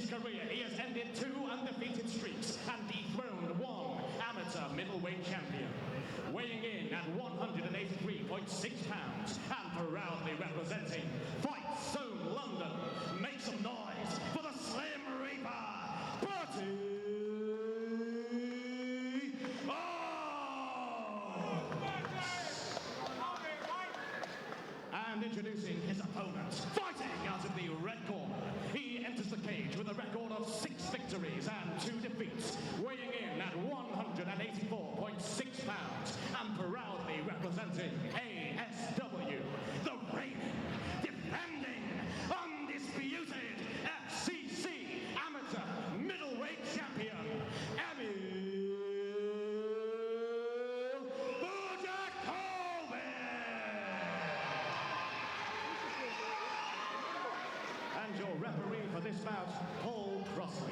career, he has ended 2 undefeated streaks and dethroned 1 amateur middleweight champion. Weighing in at 183.6 pounds and proudly representing Fight Zone London, make some noise for the Slim Reaper, Bertie! And introducing his opponent, fighting out of the red corner, he enters the cage with a record of 6 victories and 2 defeats, weighing in at 184.6 pounds and proudly representing ASW, the reigning, defending, undisputed FCC amateur middleweight champion, Emile Vujakovic! And your referee for this bout, Paul Crossley.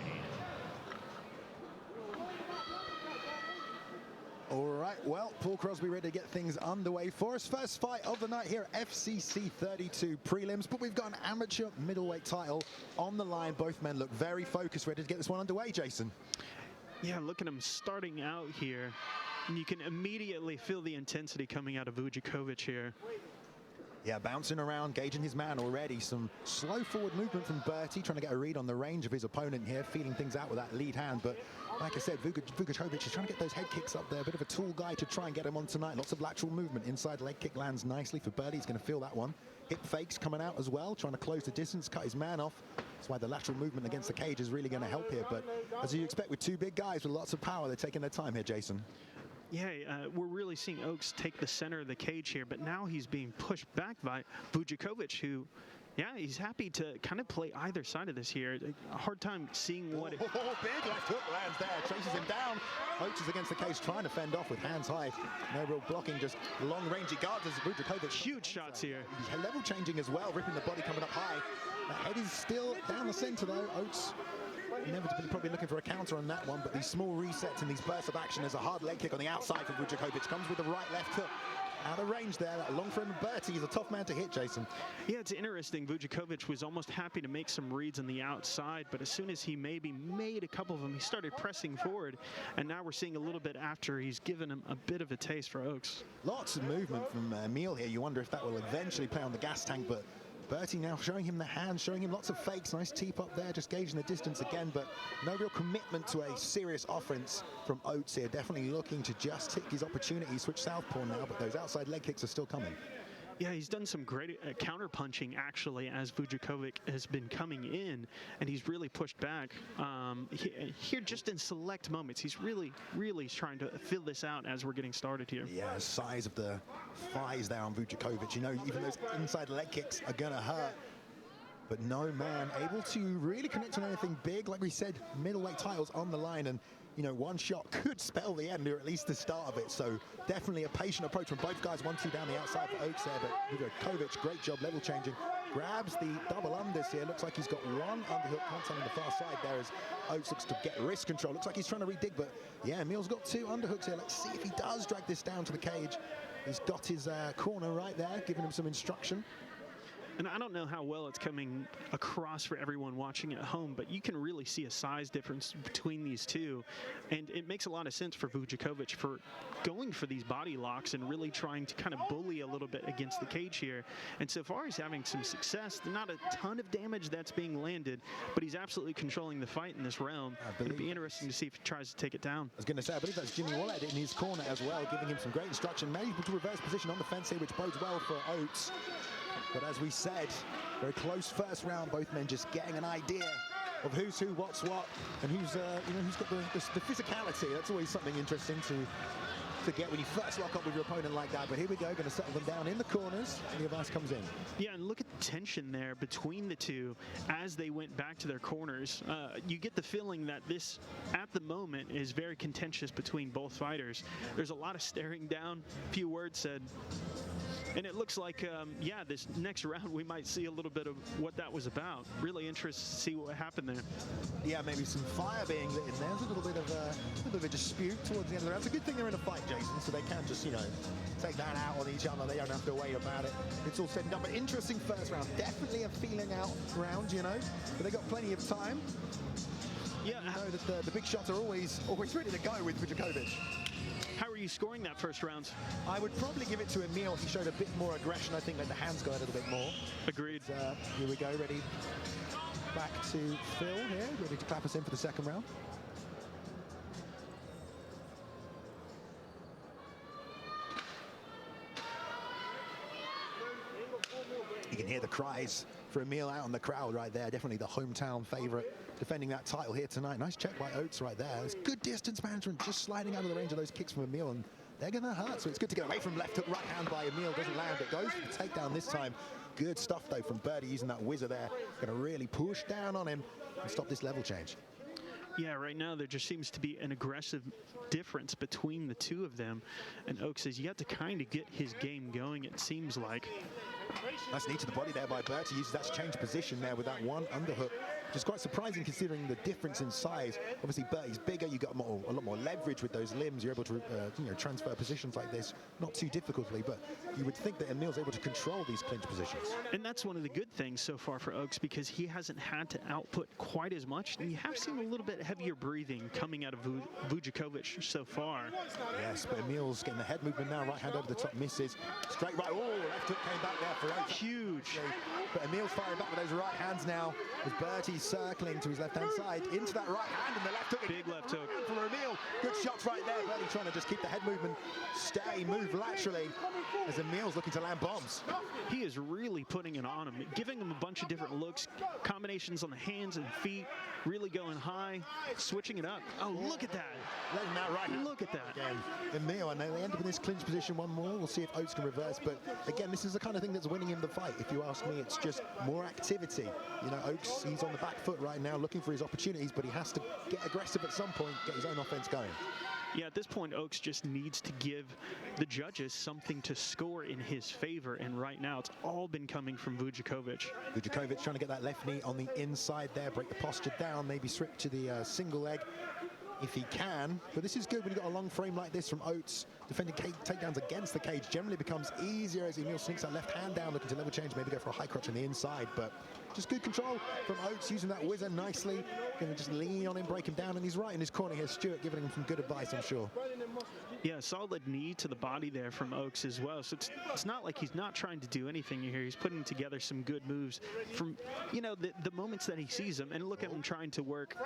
All right, well, Paul Crosby ready to get things underway for us. First fight of the night here at FCC 32 prelims, but we've got an amateur middleweight title on the line. Both men look very focused, ready to get this one underway, Jason. Yeah, look at him starting out here, and you can immediately feel the intensity coming out of Vujakovic here. Yeah, bouncing around, gauging his man already. Some slow forward movement from Bertie, trying to get a read on the range of his opponent here, feeling things out with that lead hand. But like I said, Vujakovic is trying to get those head kicks up there. A bit of a tool guy to try and get him on tonight. Lots of lateral movement. Inside leg kick lands nicely for Bertie. He's going to feel that one. Hip fakes coming out as well, trying to close the distance, cut his man off. That's why the lateral movement against the cage is really going to help here. But as you expect with 2 big guys with lots of power, they're taking their time here, Jason. Yeah, we're really seeing Oaks take the center of the cage here, but now he's being pushed back by Vujakovic, who, yeah, he's happy to kind of play either side of this here. A hard time seeing what... Big left hook lands there, chases him down. Oaks is against the cage, trying to fend off with hands high. No real blocking, just long-rangey guards as Vujakovic. Huge shots here. He's level changing as well, ripping the body coming up high. The head is still down the center though. Oaks inevitably probably looking for a counter on that one, but these small resets and these bursts of action, there's a hard leg kick on the outside for Vujakovic. Comes with the right left hook. Out of range there, long for him. Bertie is a tough man to hit, Jason. Yeah, it's interesting. Vujakovic was almost happy to make some reads on the outside, but as soon as he maybe made a couple of them, he started pressing forward, and now we're seeing a little bit after he's given him a bit of a taste for Oaks. Lots of movement from Emile here. You wonder if that will eventually play on the gas tank, but Bertie now showing him the hand, showing him lots of fakes. Nice teep up there, just gauging the distance again, but no real commitment to a serious offense from Oates here. Definitely looking to just take his opportunity, switch southpaw now, but those outside leg kicks are still coming. Yeah, he's done some great counter-punching, actually, as Vujakovic has been coming in, and he's really pushed back. Here, just in select moments, he's really trying to fill this out as we're getting started here. Yeah, the size of the thighs there on Vujakovic. You know, even those inside leg kicks are going to hurt. But no man able to really connect on anything big. Like we said, middleweight titles on the line, and you know, one shot could spell the end, or at least the start of it. So definitely a patient approach from both guys. 1-2 down the outside for Oaks there, but Vujakovic, great job level changing. Grabs the double unders here. Looks like he's got one underhook contact on the far side there as Oaks looks to get wrist control. Looks like he's trying to redig, but yeah, Emile's got 2 underhooks here. Let's see if he does drag this down to the cage. He's got his corner right there, giving him some instruction. And I don't know how well it's coming across for everyone watching at home, but you can really see a size difference between these two. And it makes a lot of sense for Vujakovic for going for these body locks and really trying to kind of bully a little bit against the cage here. And so far, he's having some success. Not a ton of damage that's being landed, but he's absolutely controlling the fight in this realm. It'll be interesting to see if he tries to take it down. I was going to say, I believe that's Jimmy Wallet in his corner as well, giving him some great instruction. Maybe able to reverse position on the fence here, which bodes well for Oates. But as we said, very close first round, both men just getting an idea of who's who, what's what, and who's who's got the physicality. That's always something interesting to get when you first lock up with your opponent like that. But here we go, going to settle them down in the corners, and the advice comes in. Yeah, and look at the tension there between the two as they went back to their corners. You get the feeling that this, at the moment, is very contentious between both fighters. There's a lot of staring down, few words said. And it looks like, yeah, this next round we might see a little bit of what that was about. Really interested to see what happened there. Yeah, maybe some fire being lit in there. There's a little bit of a dispute towards the end of the round. It's a good thing they're in a fight, Jason, so they can just, you know, take that out on each other. They don't have to worry about it. It's all said and done. But interesting first round. Definitely a feeling out round, you know, but they got plenty of time. Yeah. You know that the big shots are always ready to go with Vujakovic. How are you scoring that first round? I would probably give it to Emile. He showed a bit more aggression. I think let the hands go a little bit more. Agreed. Here we go, ready. Back to Phil here, ready to clap us in for the second round. You can hear the cries for Emile out in the crowd right there. Definitely the hometown favorite defending that title here tonight. Nice check by Oates right there. It's good distance management, just sliding out of the range of those kicks from Emile, and they're going to hurt. So it's good to get away from left hook, right hand by Emile. Doesn't land, it goes for the takedown this time. Good stuff though from Bertie using that whizzer there. Going to really push down on him and stop this level change. Yeah, right now there just seems to be an aggressive difference between the two of them, and Oaks has yet to kind of get his game going, it seems like. Nice knee to the body there by Bertie. Uses that to change position there with that one underhook, which is quite surprising considering the difference in size. Obviously, Bertie's bigger. You got a lot more leverage with those limbs. You're able to you know, transfer positions like this, not too difficultly. But you would think that Emile's able to control these clinch positions. And that's one of the good things so far for Oaks, because he hasn't had to output quite as much. And you have seen a little bit heavier breathing coming out of Vujakovic so far. Yes, but Emile's getting the head movement now. Right hand over the top, misses. Straight right. Oh, left hook came back there for Oaks. Huge. But Emile's firing back with those right hands now, with Bertie circling to his left-hand side, into that right hand, and the left hook. Big left hook. For Emile. Good shots right there. Bertie trying to just keep the head movement, move laterally, as Emile's looking to land bombs. He is really putting it on him, giving him a bunch of different looks, combinations on the hands and feet, really going high, switching it up. Oh, look at that. Letting that right hand. Look at that. Again, Emile, and they end up in this clinch position one more. We'll see if Oates can reverse, but again, this is the kind of thing that's winning him the fight. If you ask me, it's just more activity. You know, Oates, he's on the back foot right now, looking for his opportunities, but he has to get aggressive at some point, get his own offense going. Yeah, at this point, Oaks just needs to give the judges something to score in his favor, and right now it's all been coming from Vujakovic. Vujakovic trying to get that left knee on the inside there, break the posture down, maybe switch to the single leg if he can. But this is good when you've got a long frame like this from Oates. Defending takedowns against the cage generally becomes easier as Emile sneaks that left hand down, looking to level change, maybe go for a high crotch on the inside. But just good control from Oates, using that whizzer nicely. Going to just lean on him, break him down, and he's right in his corner here. Stewart giving him some good advice, I'm sure. Yeah, solid knee to the body there from Oaks as well. So it's not like he's not trying to do anything here. He's putting together some good moves from, you know, the moments that he sees them. And look at him trying to work.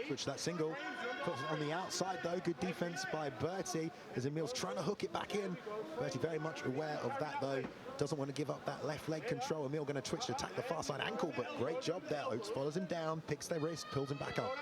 Switch that single. Puts it on the outside, though. Good defense by Bertie as Emile's trying to hook it back in. Bertie very much aware of that, though. Doesn't want to give up that left leg control. Emile going to twitch to attack the far side ankle, but great job there. Oates follows him down, picks their wrist, pulls him back up.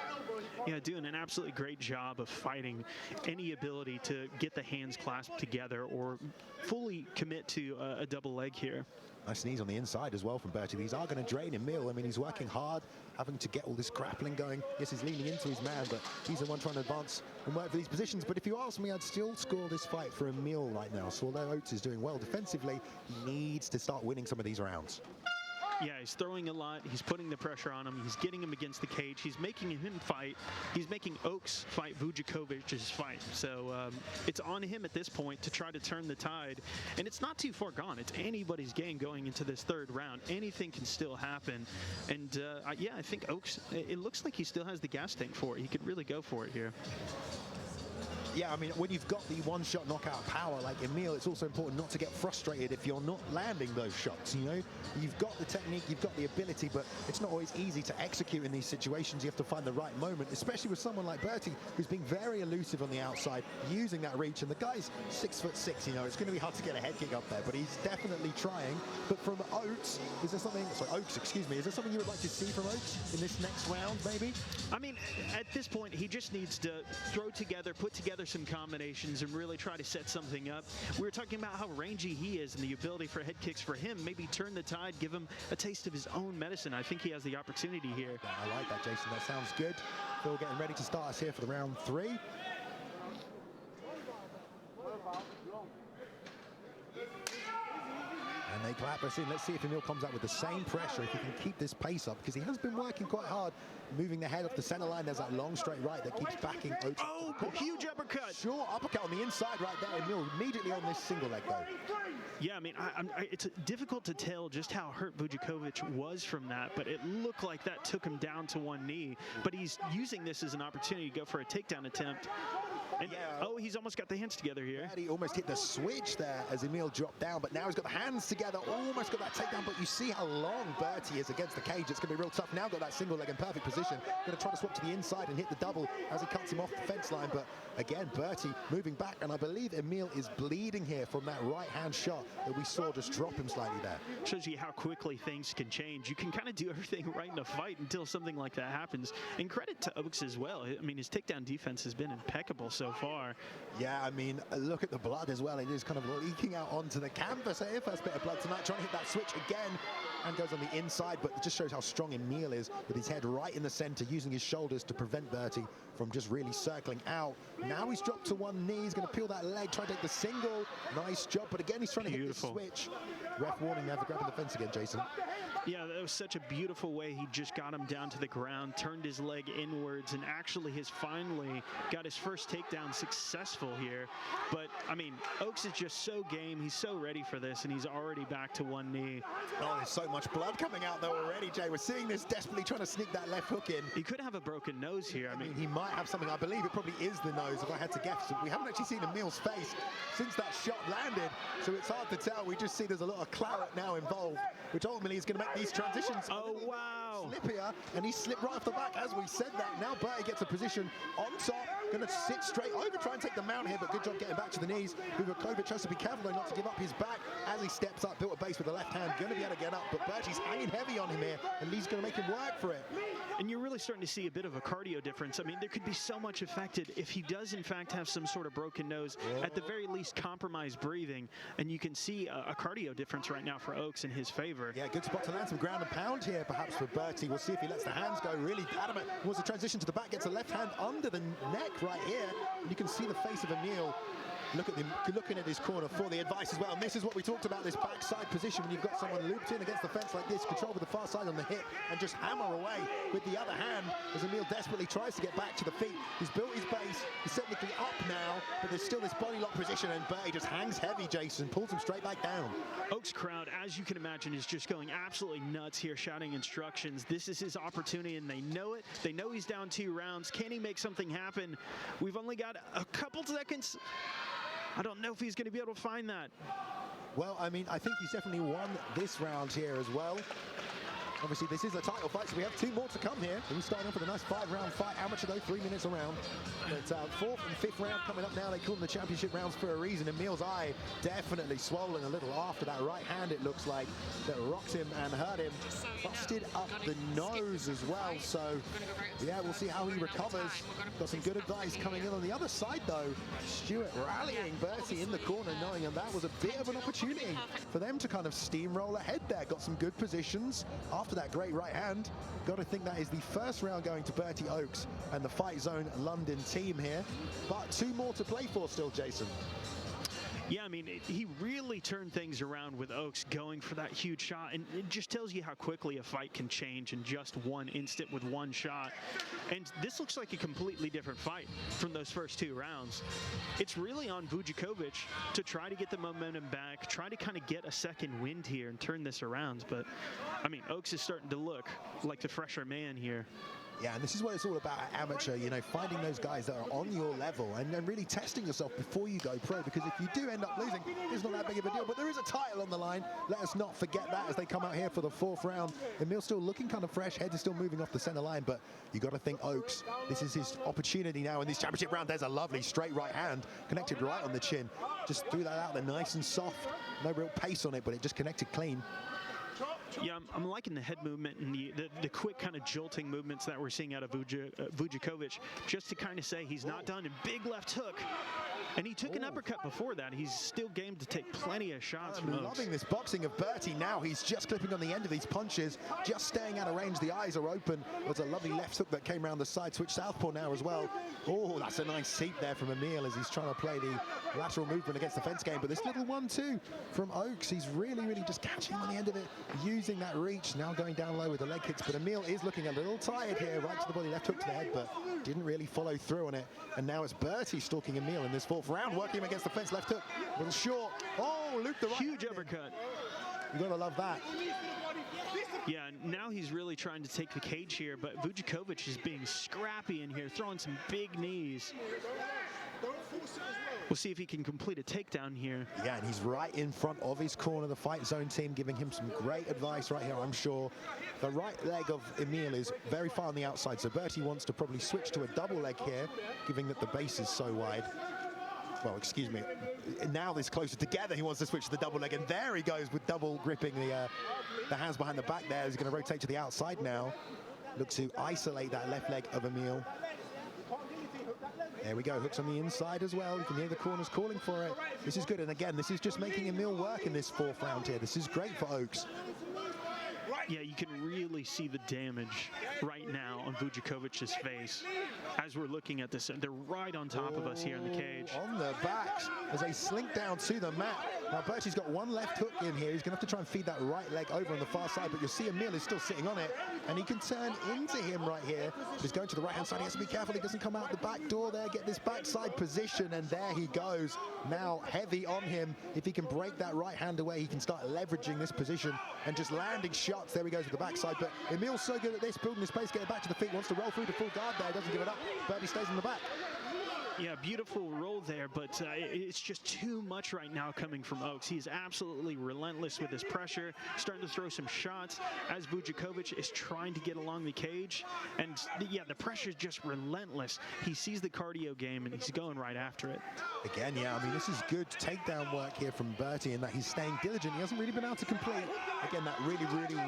Yeah, doing an absolutely great job of fighting any ability to get the hands clasped together or fully commit to a double leg here. Nice knees on the inside as well from Bertie. These are going to drain Emile. I mean, he's working hard, having to get all this grappling going. Yes, he's leaning into his man, but he's the one trying to advance and work for these positions. But if you ask me, I'd still score this fight for Emile right now. So although Oates is doing well defensively, he needs to start winning some of these rounds. Yeah, he's throwing a lot. He's putting the pressure on him. He's getting him against the cage. He's making him fight. He's making Oaks fight Vujakovic's fight. So it's on him at this point to try to turn the tide. And it's not too far gone. It's anybody's game going into this third round. Anything can still happen. And yeah, I think Oaks, it looks like he still has the gas tank for it. He could really go for it here. Yeah, I mean, when you've got the one-shot knockout power like Emile, it's also important not to get frustrated if you're not landing those shots, you know? You've got the technique, you've got the ability, but it's not always easy to execute in these situations. You have to find the right moment, especially with someone like Bertie, who's being very elusive on the outside, using that reach. And the guy's 6'6", you know, it's going to be hard to get a head kick up there, but he's definitely trying. But from Oates, is there something, sorry, Oaks, excuse me, is there something you would like to see from Oates in this next round, maybe? I mean, at this point, he just needs to put together some combinations and really try to set something up. We were talking about how rangy he is and the ability for head kicks for him. Maybe turn the tide, give him a taste of his own medicine. I think he has the opportunity here. Yeah, I like that, Jason. That sounds good. Phil getting ready to start us here for the round 3. And They clap us in. Let's see if Emile comes out with the same pressure, if he can keep this pace up, because he has been working quite hard, moving the head off the center line. There's that long straight right that keeps backing Oaks. Oh, huge uppercut. Sure, uppercut on the inside right there. Emile immediately on this single leg, though. Yeah, I mean, it's difficult to tell just how hurt Vujakovic was from that, but it looked like that took him down to one knee. But he's using this as an opportunity to go for a takedown attempt. And, oh, he's almost got the hands together here. He almost hit the switch there as Emile dropped down, but now he's got the hands together, almost got that takedown, but you see how long Bertie is against the cage. It's going to be real tough. Now got that single leg in perfect position. Going to try to swap to the inside and hit the double as he cuts him off the fence line, but again, Bertie moving back, and I believe Emile is bleeding here from that right-hand shot that we saw just drop him slightly there. Shows you how quickly things can change. You can kind of do everything right in a fight until something like that happens. And credit to Oaks as well. I mean, his takedown defense has been impeccable so far. Yeah, I mean, look at the blood as well. It is kind of leaking out onto the canvas here. First bit of blood tonight, trying to hit that switch again, and goes on the inside, but it just shows how strong Emile is with his head right in the center, using his shoulders to prevent Bertie from just really circling out. Now he's dropped to one knee. He's going to peel that leg, try to take the single. Nice job, but again, he's trying to hit the switch. Ref warning there for grabbing the fence again, Jason. Yeah, that was such a beautiful way. He just got him down to the ground, turned his leg inwards, and actually has finally got his first takedown successful here. But, I mean, Oaks is just so game. He's so ready for this, and he's already back to one knee. Oh, there's so much blood coming out, though, already, Jay. We're seeing this desperately trying to sneak that left hook in. He could have a broken nose here. I mean, he might have something. I believe it probably is the nose, if I had to guess. We haven't actually seen Emile's face since that shot landed, so it's hard to tell. We just see there's a lot of claret now involved, which ultimately is going to make these transitions slippier, and he slipped right off the back as we said that. Now Bertie gets a position on top, going to sit straight over, try and take the mount here, but good job getting back to the knees. Vujakovic has to be careful though not to give up his back as he steps up, built a base with the left hand, going to be able to get up, but Bertie's hanging heavy on him here, and he's going to make him work for it. And you're really starting to see a bit of a cardio difference. I mean, there could be so much affected if he does in fact have some sort of broken nose, at the very least compromised breathing, and you can see a cardio difference right now for Oaks in his favor. Yeah, good spot to land some ground and pound here perhaps for Bertie. We'll see if he lets the hands go, really adamant. Wants to transition to the back, gets a left hand under the neck right here. And you can see the face of Emile. Look at him looking at his corner for the advice as well. And this is what we talked about, this backside position when you've got someone looped in against the fence like this, control with the far side on the hip, and just hammer away with the other hand as Emile desperately tries to get back to the feet. He's built his base, he's technically up now, but there's still this body lock position, and Bertie just hangs heavy, Jason, pulls him straight back down. Oaks crowd, as you can imagine, is just going absolutely nuts here, shouting instructions. This is his opportunity, and they know it. They know he's down 2 rounds. Can he make something happen? We've only got a couple seconds. I don't know if he's going to be able to find that. Well, I mean, I think he's definitely won this round here as well. Obviously, this is a title fight, so we have 2 more to come here. We're starting off with a nice 5-round fight. Amateur, though, 3 minutes a round. But 4th and 5th round coming up now. They call them the championship rounds for a reason. Emile's eye definitely swollen a little after that right hand, it looks like, that rocked him and hurt him. Busted up the nose as well. So, yeah, we'll see how he recovers. Got some good advice coming in on the other side, though. Stewart rallying Bertie in the corner, knowing that that was a bit of an opportunity for them to kind of steamroll ahead there. Got some good positions after that great right hand. Got to think that is the first round going to Bertie Oaks and the Fight Zone London team here. But 2 more to play for still, Jason. Yeah, I mean, he really turned things around with Oaks going for that huge shot, and it just tells you how quickly a fight can change in just one instant with one shot. And this looks like a completely different fight from those first 2 rounds. It's really on Vujakovic to try to get the momentum back, try to kind of get a second wind here and turn this around. But, I mean, Oaks is starting to look like the fresher man here. Yeah, and this is what it's all about at amateur, you know, finding those guys that are on your level and then really testing yourself before you go pro, because if you do end up losing, it's not that big of a deal, but there is a title on the line. Let us not forget that as they come out here for the 4th round. Emile still looking kind of fresh, head is still moving off the center line, but you got to think Oaks, this is his opportunity now in this championship round. There's a lovely straight right hand, connected right on the chin. Just threw that out there nice and soft. No real pace on it, but it just connected clean. Yeah, I'm liking the head movement and the quick kind of jolting movements that we're seeing out of Vujakovic, just to kind of say he's not done. And big left hook. And he took an uppercut before that. He's still game to take plenty of shots from I'm Oaks. loving this boxing of Bertie now. He's just clipping on the end of these punches, just staying out of range. The eyes are open. There's a lovely left hook that came around the side. Switch southpaw now as well. Oh, that's a nice seat there from Emile as he's trying to play the lateral movement against the fence game. But this little 1-2 from Oaks, he's really just catching on the end of it, using that reach. Now going down low with the leg kicks. But Emile is looking a little tired here. Right to the body, left hook to the head, but didn't really follow through on it. And now it's Bertie stalking Emile in this fourth round, working him against the fence, left hook, a little short. Oh, looped the right. Huge uppercut. You gotta love that. Yeah, now he's really trying to take the cage here, but Vujakovic is being scrappy in here, throwing some big knees. We'll see if he can complete a takedown here. Yeah, and he's right in front of his corner, the Fight Zone team giving him some great advice right here, I'm sure. The right leg of Emile is very far on the outside, so Bertie wants to probably switch to a double leg here, given that the base is so wide. Well, excuse me, now this closer together, he wants to switch to the double leg, and there he goes with double gripping the hands behind the back there. He's going to rotate to the outside now. Looks to isolate that left leg of Emile. There we go, hooks on the inside as well. You can hear the corners calling for it. This is good, and again, this is just making Emile work in this fourth round here. This is great for Oaks. Yeah, you can really see the damage right now on Vujakovic's face as we're looking at this. They're right on top of us here in the cage. On the backs as they slink down to the mat. Now Bertie's got one left hook in here. He's going to have to try and feed that right leg over on the far side, but you'll see Emile is still sitting on it, and he can turn into him right here. He's going to the right-hand side. He has to be careful he doesn't come out the back door there, get this backside position, and there he goes. Now heavy on him. If he can break that right hand away, he can start leveraging this position and just landing shots. There he goes with the backside, but Emile's so good at this, building the space, getting back to the feet, wants to roll through to full guard there, doesn't give it up. Bertie stays in the back. Yeah, beautiful roll there, but it's just too much right now coming from Oaks. He's absolutely relentless with his pressure, starting to throw some shots as Vujakovic is trying to get along the cage. And yeah, the pressure is just relentless. He sees the cardio game and he's going right after it. Again, yeah, I mean, this is good takedown work here from Bertie in that he's staying diligent. He hasn't really been able to complete. Again, that really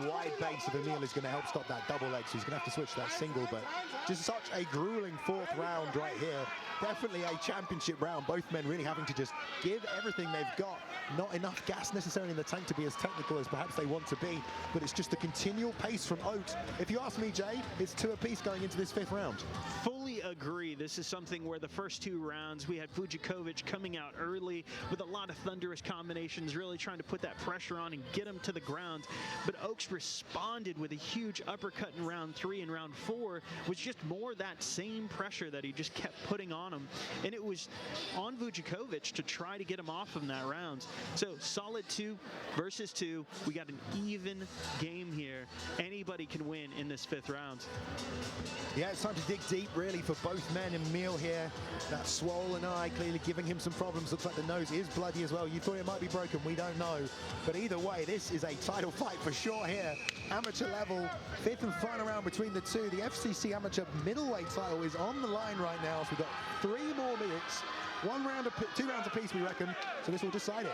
wide base of Emile is going to help stop that double leg, so he's going to have to switch to that single, but just such a grueling fourth round right here. Definitely a championship round. Both men really having to just give everything they've got. Not enough gas necessarily in the tank to be as technical as perhaps they want to be, but it's just the continual pace from Oaks. If you ask me, Jay, it's 2 apiece going into this fifth round. Fully agree. This is something where the first 2 rounds, we had Vujakovic coming out early with a lot of thunderous combinations, really trying to put that pressure on and get him to the ground. But Oaks responded with a huge uppercut in round 3, and round 4 was just more that same pressure that he just kept putting on him. And it was on Vujakovic to try to get him off in that round. So solid 2 versus 2. We got an even game here. Anybody can win in this 5th round. Yeah, it's time to dig deep, really, for both men. Emile here, that swollen eye clearly giving him some problems. Looks like the nose is bloody as well. You thought it might be broken, we don't know. But either way, this is a title fight for sure here. Amateur level, 5th and final round between the two. The FCC amateur middleweight title is on the line right now. So we've got 3 more minutes. 2 rounds apiece, we reckon. So this will decide it.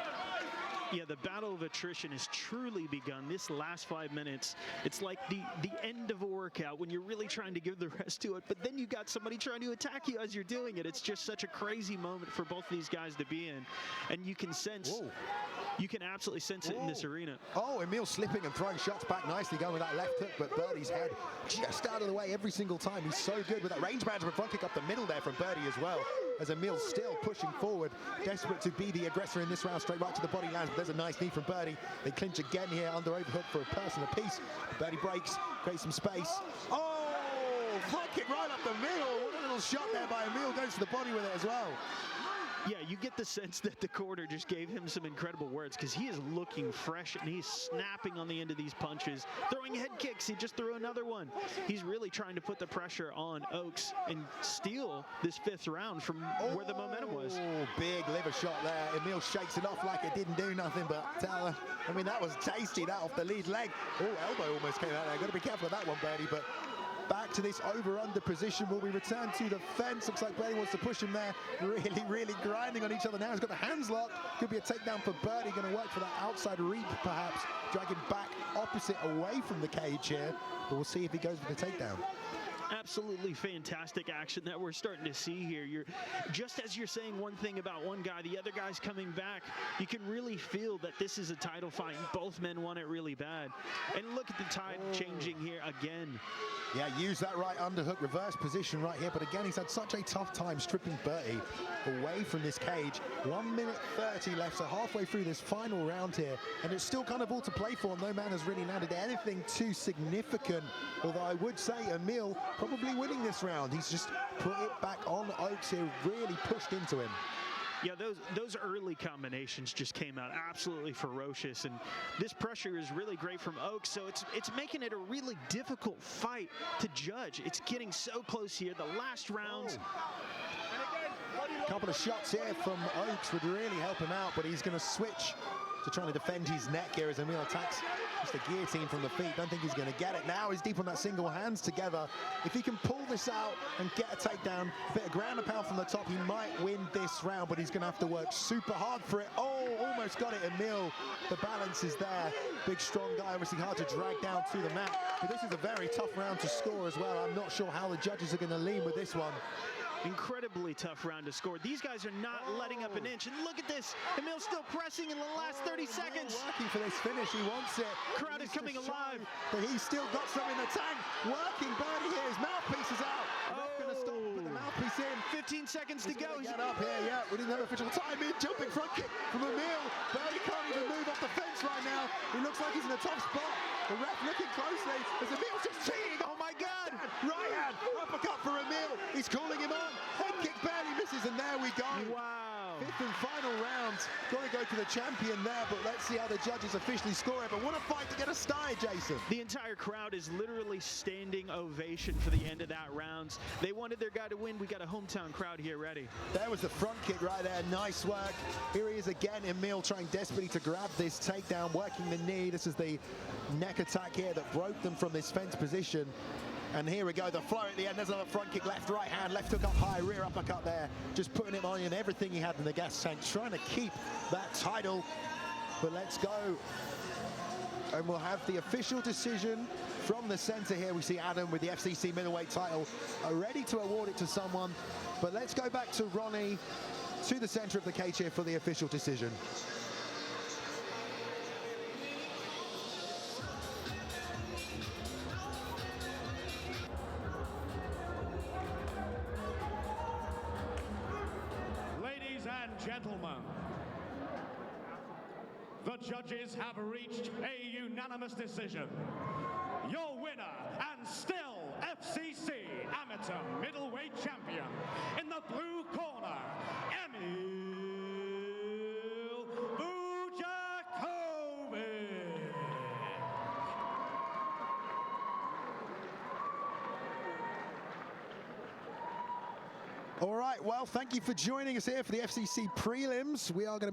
Yeah, the battle of attrition has truly begun. This last 5 minutes, it's like the end of a workout when you're really trying to give the rest to it, but then you got somebody trying to attack you as you're doing it. It's just such a crazy moment for both these guys to be in, and you can sense, you can absolutely sense it in this arena. Oh, Emile slipping and throwing shots back nicely, going with that left hook, but Bertie's head just out of the way every single time. He's so good with that range management front kick up the middle there from Bertie as well, as Emile's still pushing forward, desperate to be the aggressor in this round. Straight right to the body lands, but there's a nice knee from Bertie. They clinch again here, under overhook for a person apiece. Bertie breaks, creates some space. Oh, front kick right up the middle. What a little shot there by Emile, goes to the body with it as well. Yeah, you get the sense that the corner just gave him some incredible words, because he is looking fresh and he's snapping on the end of these punches, throwing head kicks. He just threw another one. He's really trying to put the pressure on Oaks and steal this 5th round from where the momentum was. Oh, big liver shot there. Emile shakes it off like it didn't do nothing, but I mean, that was tasty, that off the lead leg. Oh, elbow almost came out there. Got to be careful of that one, Bertie, but back to this over-under position. Will we return to the fence? Looks like Bertie wants to push him there. Really grinding on each other now. He's got the hands locked. Could be a takedown for Bertie. Going to work for that outside reap, perhaps. Drag him back opposite away from the cage here. But we'll see if he goes for the takedown. absolutely fantastic action that we're starting to see here. You're just as you're saying one thing about one guy, the other guy's coming back. You can really feel that this is a title fight. Both men want it really bad. And look at the tide changing here again. Yeah, use that right underhook reverse position right here. But again, he's had such a tough time stripping Bertie away from this cage. 1 minute 30 left, so halfway through this final round here. And it's still kind of all to play for. No man has really landed anything too significant. Although I would say Emile probably winning this round. He's just put it back on Oaks here, really pushed into him. Yeah, those early combinations just came out absolutely ferocious, and this pressure is really great from Oaks, so it's making it a really difficult fight to judge. It's getting so close here. The last round. A couple of shots here from Oaks would really help him out, but he's going to switch to trying to defend his neck here as Emile attacks just a guillotine from the feet. Don't think he's going to get it. Now he's deep on that single, hands together. If he can pull this out and get a takedown, a bit of ground and pound from the top, he might win this round, but he's going to have to work super hard for it. Oh, almost got it, Emile. The balance is there. Big, strong guy, obviously hard to drag down to the mat. But this is a very tough round to score as well. I'm not sure how the judges are going to lean with this one. Incredibly tough round to score. These guys are not letting up an inch. And look at this. Emile's still pressing in the last 30 seconds. Working for this finish. He wants it. Crowd is coming alive. But he's still got some in the tank. Working Bertie here. His mouthpiece is out. Not going to stop. Put the mouthpiece in. 15 seconds to go. Get up here. Yeah, we didn't have official time in. Jumping front kick from Emile. Bertie can't even move off the fence right now. He looks like he's in a tough spot. The ref looking closely as Emile's just cheating. Oh my God. Right hand. Uppercut for Emile. He's calling him on. Head kick barely misses, and there we go. Wow. Fifth and final round. Going to go to the champion there, but let's see how the judges officially score it. But what a fight to get us started, Jason. The entire crowd is literally standing ovation for the end of that round. They wanted their guy to win. We got a hometown crowd here ready. There was the front kick right there. Nice work. Here he is again, Emile trying desperately to grab this takedown, working the knee. This is the neck attack here that broke them from this fence position. And here we go, the flow at the end. There's another front kick, left, right hand, left hook up high, rear uppercut there. Just putting him on in everything he had in the gas tank, trying to keep that title. But let's go. And we'll have the official decision from the center here. We see Adam with the FCC middleweight title ready to award it to someone. But let's go back to Ronnie, to the center of the cage here for the official decision. Gentlemen, the judges have reached a unanimous decision. Your winner and still FCC Amateur Middleweight Champion in the blue corner, Emile Vujakovic. All right, well, thank you for joining us here for the FCC prelims. We are going to